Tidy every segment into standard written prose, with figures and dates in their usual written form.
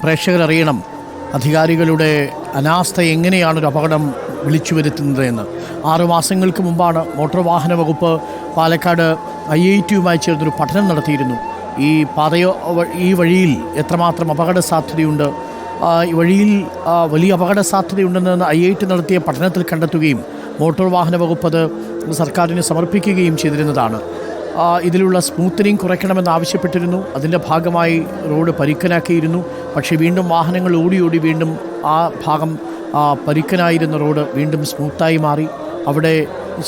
പ്രേക്ഷകർ അറിയണം അധികാരികളുടെ അനാസ്ഥ എങ്ങനെയാണൊരു അപകടം വിളിച്ചു വരുത്തുന്നത് എന്ന്. 6 മാസങ്ങൾക്ക് മുമ്പാണ് മോട്ടോർ വാഹന വകുപ്പ് പാലക്കാട് IIT-യുമായി ചേർന്നൊരു പഠനം നടത്തിയിരുന്നു. ഈ വഴിയിൽ എത്രമാത്രം അപകട സാധ്യതയുണ്ട്, ഈ വഴിയിൽ വലിയ അപകട സാധ്യതയുണ്ടെന്ന് IIT നടത്തിയ പഠനത്തിൽ കണ്ടെത്തുകയും മോട്ടോർ വാഹന വകുപ്പ് അത് സർക്കാരിന് സമർപ്പിക്കുകയും ചെയ്തിരുന്നതാണ്. ഇതിലുള്ള സ്മൂത്തനിങ് കുറയ്ക്കണമെന്ന് ആവശ്യപ്പെട്ടിരുന്നു. അതിൻ്റെ ഭാഗമായി റോഡ് പരുക്കനാക്കിയിരുന്നു. പക്ഷേ വീണ്ടും വാഹനങ്ങൾ ഓടി വീണ്ടും ആ ഭാഗം പരുക്കനായിരുന്ന റോഡ് വീണ്ടും സ്മൂത്തായി മാറി. അവിടെ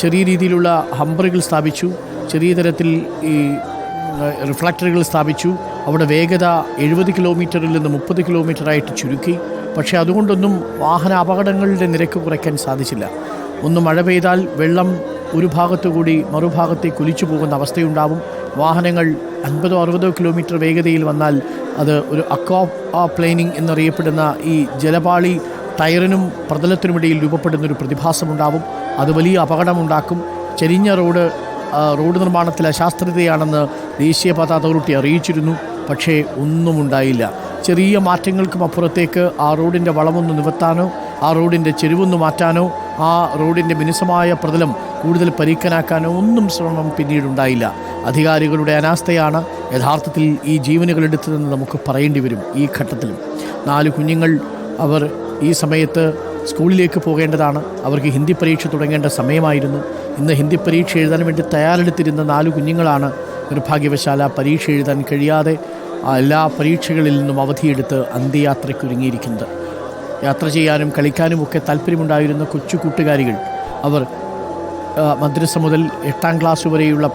ചെറിയ രീതിയിലുള്ള ഹമ്പറുകൾ സ്ഥാപിച്ചു, ചെറിയ തരത്തിൽ ഈ റിഫ്ലക്ടറുകൾ സ്ഥാപിച്ചു. അവിടെ വേഗത 70 കിലോമീറ്ററിൽ നിന്ന് 30 കിലോമീറ്ററായിട്ട് ചുരുക്കി. പക്ഷേ അതുകൊണ്ടൊന്നും വാഹന അപകടങ്ങളുടെ നിരക്ക് കുറയ്ക്കാൻ സാധിച്ചില്ല. ഒന്ന് മഴ പെയ്താൽ വെള്ളം ഒരു ഭാഗത്തുകൂടി മറുഭാഗത്തേക്ക് ഒലിച്ചു പോകുന്ന അവസ്ഥയുണ്ടാവും. വാഹനങ്ങൾ 50-60 കിലോമീറ്റർ വേഗതയിൽ വന്നാൽ അത് ഒരു അക്വാ പ്ലെയിനിങ് എന്നറിയപ്പെടുന്ന ഈ ജലപാളി ടയറിനും പ്രതലത്തിനുമിടയിൽ രൂപപ്പെടുന്നൊരു പ്രതിഭാസമുണ്ടാവും. അത് വലിയ അപകടമുണ്ടാക്കും. ചെരിഞ്ഞ റോഡ് നിർമ്മാണത്തിൽ അശാസ്ത്രതയാണെന്ന് ദേശീയപാത അതോറിറ്റി അറിയിച്ചിരുന്നു. പക്ഷേ ഒന്നും ഉണ്ടായില്ല. ചെറിയ മാറ്റങ്ങൾക്കും അപ്പുറത്തേക്ക് ആ റോഡിൻ്റെ വളമൊന്ന് നിവർത്താനോ ആ റോഡിൻ്റെ ചെരുവൊന്ന് മാറ്റാനോ ആ റോഡിൻ്റെ മിനുസമായ പ്രതലം കൂടുതൽ പരുക്കനാക്കാനോ ഒന്നും ശ്രമം പിന്നീടുണ്ടായില്ല. അധികാരികളുടെ അനാസ്ഥയാണ് യഥാർത്ഥത്തിൽ ഈ ജീവനുകൾ എടുത്തതെന്ന് നമുക്ക് പറയേണ്ടി വരും. ഈ ഘട്ടത്തിലും 4 കുഞ്ഞുങ്ങൾ അവർ ഈ സമയത്ത് സ്കൂളിലേക്ക് പോകേണ്ടതാണ്. അവർക്ക് ഹിന്ദി പരീക്ഷ തുടങ്ങേണ്ട സമയമായിരുന്നു. ഇന്ന് ഹിന്ദി പരീക്ഷ എഴുതാൻ വേണ്ടി തയ്യാറെടുത്തിരുന്ന 4 കുഞ്ഞുങ്ങളാണ് നിർഭാഗ്യവശാൽ പരീക്ഷ എഴുതാൻ കഴിയാതെ എല്ലാ പരീക്ഷകളിൽ നിന്നും അവധിയെടുത്ത് അന്ത്യയാത്രയ്ക്കൊരുങ്ങിയിരിക്കുന്നത്. യാത്ര ചെയ്യാനും കളിക്കാനുമൊക്കെ താല്പര്യമുണ്ടായിരുന്ന കൊച്ചു കൂട്ടുകാരികൾ അവർ മദ്രസ മുതൽ 8ാം ക്ലാസ് വരെയുള്ള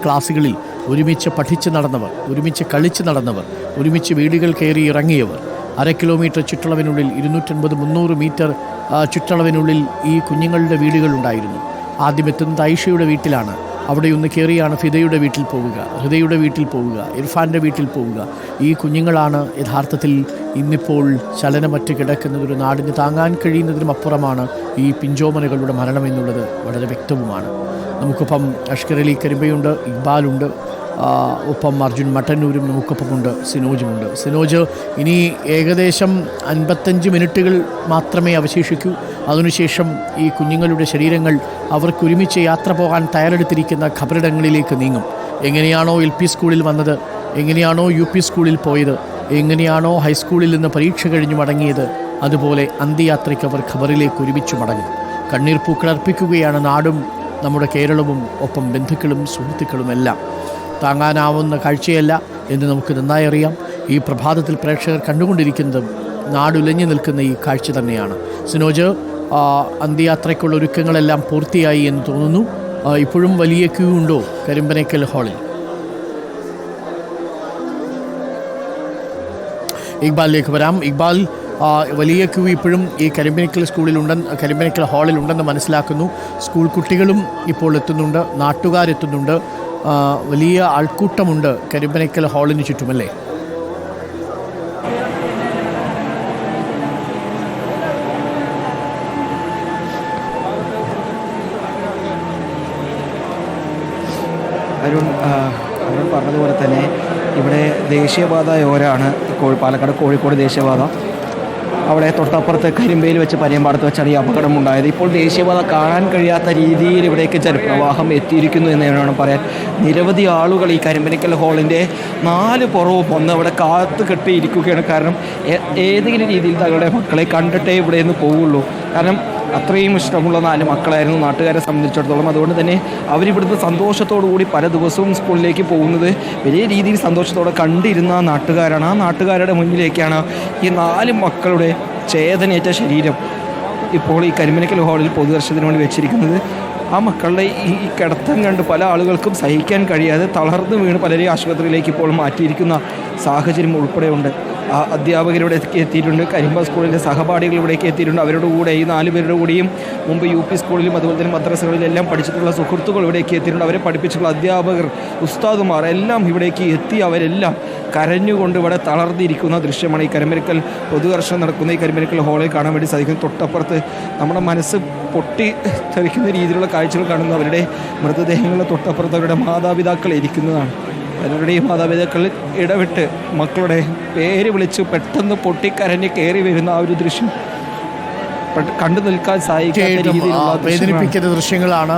ക്ലാസ്സുകളിൽ ഒരുമിച്ച് പഠിച്ച് നടന്നവർ, ഒരുമിച്ച് കളിച്ച് നടന്നവർ, ഒരുമിച്ച് വീടുകൾ കയറി ഇറങ്ങിയവർ, 1/2 കിലോമീറ്റർ ചുറ്റളവിനുള്ളിൽ 250-300 മീറ്റർ ചുറ്റളവിനുള്ളിൽ ഈ കുഞ്ഞുങ്ങളുടെ വീടുകളുണ്ടായിരുന്നു. ആദ്യം എത്തുന്നത് ഐഷയുടെ വീട്ടിലാണ്. അവിടെ ഒന്ന് കയറിയാണ് ഫിദയുടെ വീട്ടിൽ പോവുക, ഹൃദയുടെ വീട്ടിൽ പോവുക, ഇർഫാൻ്റെ വീട്ടിൽ പോവുക. ഈ കുഞ്ഞുങ്ങളാണ് യഥാർത്ഥത്തിൽ ഇന്നിപ്പോൾ ചലനമറ്റ് കിടക്കുന്നത്. ഒരു നാടിന് താങ്ങാൻ കഴിയുന്നതിനും അപ്പുറമാണ് ഈ പിഞ്ചോമനകളുടെ മരണം എന്നുള്ളത് വളരെ വ്യക്തവുമാണ്. നമുക്കൊപ്പം അഷ്കർ അലി കരിമ്പയുണ്ട്, ഇക്ബാലുണ്ട്, ഒപ്പം അർജുൻ മട്ടന്നൂരും നമുക്കൊപ്പമുണ്ട്, സിനോജുമുണ്ട്. സിനോജ്, ഇനി ഏകദേശം 55 മിനിറ്റുകൾ മാത്രമേ അവശേഷിക്കൂ. അതിനുശേഷം ഈ കുഞ്ഞുങ്ങളുടെ ശരീരങ്ങൾ അവർക്കൊരുമിച്ച് യാത്ര പോകാൻ തയ്യാറെടുത്തിരിക്കുന്ന ഖബറിടങ്ങളിലേക്ക് നീങ്ങും. എങ്ങനെയാണോ LP സ്കൂളിൽ വന്നത്, എങ്ങനെയാണോ UP സ്കൂളിൽ പോയത്, എങ്ങനെയാണോ ഹൈസ്കൂളിൽ നിന്ന് പരീക്ഷ കഴിഞ്ഞ് മടങ്ങിയത്, അതുപോലെ അന്ത്യയാത്രയ്ക്ക് അവർ ഖബറിലേക്ക് ഒരുമിച്ച് മടങ്ങും. കണ്ണീർ പൂക്കളർപ്പിക്കുകയാണ് നാടും നമ്മുടെ കേരളവും, ഒപ്പം ബന്ധുക്കളും സുഹൃത്തുക്കളുമെല്ലാം. താങ്ങാനാവുന്ന കാഴ്ചയല്ല എന്ന് നമുക്ക് നന്നായി അറിയാം. ഈ പ്രഭാതത്തിൽ പ്രേക്ഷകർ കണ്ടുകൊണ്ടിരിക്കുന്നതും നാടുലഞ്ഞു നിൽക്കുന്ന ഈ കാഴ്ച തന്നെയാണ്. സിനോജ്, അന്ത്യയാത്രയ്ക്കുള്ള ഒരുക്കങ്ങളെല്ലാം പൂർത്തിയായി എന്ന് തോന്നുന്നു. ഇപ്പോഴും വലിയ ക്യൂ ഉണ്ടോ കരിമ്പനക്കൽ ഹാളിൽ? ഇക്ബാലിലേക്ക് വരാം. ഇക്ബാൽ, വലിയ ക്യൂ ഇപ്പോഴും ഈ കരിമ്പനക്കൽ ഹാളിലുണ്ടെന്ന് മനസ്സിലാക്കുന്നു. സ്കൂൾ കുട്ടികളും ഇപ്പോൾ എത്തുന്നുണ്ട്, നാട്ടുകാരെത്തുന്നുണ്ട്, വലിയ ആൾക്കൂട്ടമുണ്ട് കരിമ്പനക്കൽ ഹാളിന് ചുറ്റുമല്ലേ? അരുൺ പറഞ്ഞതുപോലെ തന്നെ ഇവിടെ ദേശീയപാതയോരാണ് പാലക്കാട് കോഴിക്കോട് ദേശീയപാത. അവിടെ തൊട്ടപ്പുറത്ത് കരിമ്പയിൽ വെച്ച് പരിയമ്പാടത്ത് വെച്ചാണ് ഈ അപകടമുണ്ടായത്. ഇപ്പോൾ ദേശീയപാത കാണാൻ കഴിയാത്ത രീതിയിൽ ഇവിടേക്ക് ജലപ്രവാഹം എത്തിയിരിക്കുന്നു എന്ന് വേണം പറയാൻ. നിരവധി ആളുകൾ ഈ കരിമ്പനക്കൽ ഹാളിൻ്റെ 4 പുറവും വന്ന് അവിടെ കാത്തു കെട്ടിയിരിക്കുകയാണ്. കാരണം ഏതെങ്കിലും രീതിയിൽ തങ്ങളുടെ മക്കളെ കണ്ടിട്ടേ ഇവിടെ നിന്ന് പോവുള്ളൂ. കാരണം അത്രയും ഇഷ്ടമുള്ള 4 മക്കളായിരുന്നു നാട്ടുകാരെ സംബന്ധിച്ചിടത്തോളം. അതുകൊണ്ട് തന്നെ അവരിവിടുന്ന് സന്തോഷത്തോടു കൂടി പല ദിവസവും സ്കൂളിലേക്ക് പോകുന്നത് വലിയ രീതിയിൽ സന്തോഷത്തോടെ കണ്ടിരുന്ന നാട്ടുകാരാണ്. ആ നാട്ടുകാരുടെ മുന്നിലേക്കാണ് ഈ 4 മക്കളുടെ ചേതനയേറ്റ ശരീരം ഇപ്പോൾ ഈ കരിമ്പനക്കൽ ഹാളിൽ പൊതുദർശനത്തിന് വേണ്ടി വെച്ചിരിക്കുന്നത്. ആ മക്കളുടെ ഈ കിടത്തം കണ്ട് പല ആളുകൾക്കും സഹിക്കാൻ കഴിയാതെ തളർന്നു വീണ് പലരെയും ആശുപത്രിയിലേക്ക് ഇപ്പോൾ മാറ്റിയിരിക്കുന്ന സാഹചര്യം ഉൾപ്പെടെയുണ്ട്. അധ്യാപകരുടെ എത്തിയിട്ടുണ്ട്, കരിമ്പ സ്കൂളിലെ സഹപാഠികൾ ഇവിടേക്ക് എത്തിയിട്ടുണ്ട്. അവരുടെ കൂടെ ഈ 4 പേരുടെ കൂടെയും മുമ്പ് UP സ്കൂളിലും അതുപോലെ തന്നെ മദ്രസകളിലെല്ലാം പഠിച്ചിട്ടുള്ള സുഹൃത്തുക്കൾ ഇവിടേക്ക് എത്തിയിട്ടുണ്ട്. അവരെ പഠിപ്പിച്ചിട്ടുള്ള അധ്യാപകർ, ഉസ്താദുമാർ എല്ലാം ഇവിടേക്ക് എത്തി. അവരെല്ലാം കരഞ്ഞുകൊണ്ട് ഇവിടെ തളർന്നിരിക്കുന്ന ദൃശ്യമാണ് ഈ കരിമ്പനക്കൽ പൊതുദർശനം നടക്കുന്ന ഈ കരിമ്പനക്കൽ ഹാളിൽ കാണാൻ വേണ്ടി സാധിക്കും. തൊട്ടപ്പുറത്ത് നമ്മുടെ മനസ്സ് പൊട്ടി തെറിക്കുന്ന രീതിയിലുള്ള കാഴ്ചകൾ കാണുന്ന അവരുടെ മൃതദേഹങ്ങളുടെ തൊട്ടപ്പുറത്ത് അവരുടെ മാതാപിതാക്കൾ ഇരിക്കുന്നതാണ്. പലരുടെയും മാതാപിതാക്കൾ ഇടവിട്ട് മക്കളുടെ പേര് വിളിച്ച് പെട്ടെന്ന് പൊട്ടിക്കരഞ്ഞ് കയറി വരുന്ന ആ ഒരു ദൃശ്യം കണ്ടു നിൽക്കാൻ സാധിക്കാത്ത രീതിയിലുള്ള വേദനിപ്പിക്കുന്ന ദൃശ്യങ്ങളാണ്.